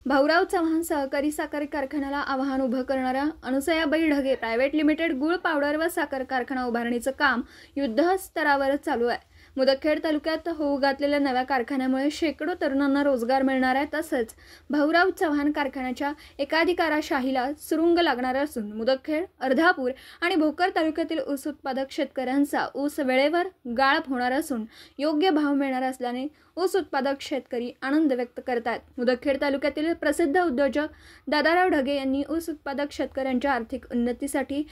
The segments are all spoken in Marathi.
भाऊराव चव्हाण सहकारी साखर कारखान्याला आव्हान उभं करणाऱ्या अनुसयाबाई ढगे प्रायव्हेट लिमिटेड गुळ पावडर व साखर कारखाना उभारणीचं काम युद्धस्तरावर चालू आहे। मुदखेड तालुक्यात होऊ घातलेल्या नव्या कारखान्यामुळे शेकडो तरुणांना रोजगार मिळणार आहे। तसंच भाऊराव चव्हाण कारखान्याच्या एकाधिकारशाहीला सुरुंग लागणार असून मुदखेड, अर्धापूर आणि भोकर तालुक्यातील ऊस उत्पादक शेतकऱ्यांचा ऊस वेळेवर गाळप होणार असून योग्य भाव मिळणार असल्याने ऊस उत्पादक शेतकरी आनंद व्यक्त करतात। मुदखेड तालुक्यातील प्रसिद्ध उद्योजक दादाराव ढगे यांनी ऊस उत्पादक शेतकऱ्यांच्या आर्थिक उन्नतीसाठी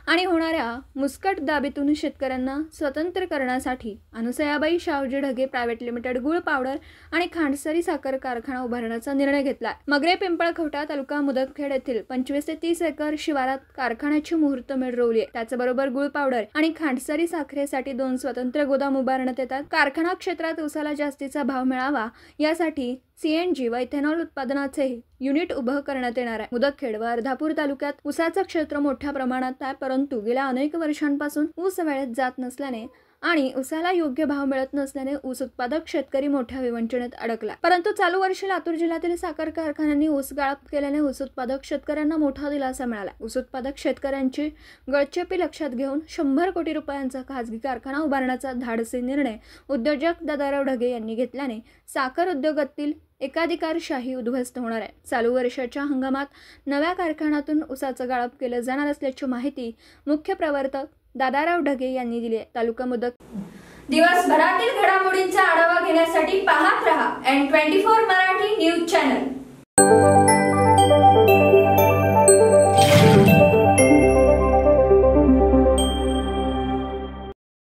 आणि होणाऱ्या मुस्कट दाबीतून शेतकऱ्यांना स्वतंत्र करण्यासाठी अनुसयाबाई शाहूजी ढगे प्रायव्हेट लिमिटेड गुळ पावडर आणि खांडसरी साखर कारखाना उभारण्याचा निर्णय घेतला। मगरे पिंपळखवटा तालुका मुदखेड येथील 25 ते 30 एकर शिवारात कारखान्याची मुहूर्तमेढ रोवली आहे। त्याचबरोबर गुळ पावडर आणि खांडसरी साखरेसाठी 2 स्वतंत्र गोदाम उभारण्यात येतात। कारखाना क्षेत्रात ऊसाला जास्तीचा भाव मिळावा यासाठी CNG व इथेनॉल उत्पादनाचे युनिट उभं करण्यात येणार आहे। मुदखेड व अर्धापूर तालुक्यात ऊसाचं क्षेत्र मोठ्या प्रमाणात आहे, परंतु गेल्या अनेक वर्षांपासून ऊस वेळेत जात नसल्याने आणि ऊसाला योग्य भाव मिळत नसल्याने ऊस उत्पादक शेतकरी मोठ्या विवंचनेत अडकला। परंतु चालू वर्षी लातूर जिल्ह्यातील साखर कारखान्यांनी ऊस गाळप केल्याने ऊस उत्पादक शेतकऱ्यांना मोठा दिलासा मिळाला। ऊस उत्पादक शेतकऱ्यांची गळचेपी लक्षात घेऊन 100 कोटी रुपयांचा खासगी कारखाना उभारण्याचा धाडसी निर्णय उद्योजक दादाराव ढगे यांनी घेतल्याने साखर उद्योगातील एकाधिकारशाही उद्ध्वस्त होणार आहे। चालू वर्षाच्या हंगामात नव्या कारखान्यातून ऊसाचं गाळप केलं जाणार असल्याची माहिती मुख्य प्रवर्तक दादाराव ढगे यांनी दिली आहे। तालुका दिवसभरातील घडामोडींचा आढावा घेण्यासाठी पाहत रहा N24 मराठी न्यूज चॅनल।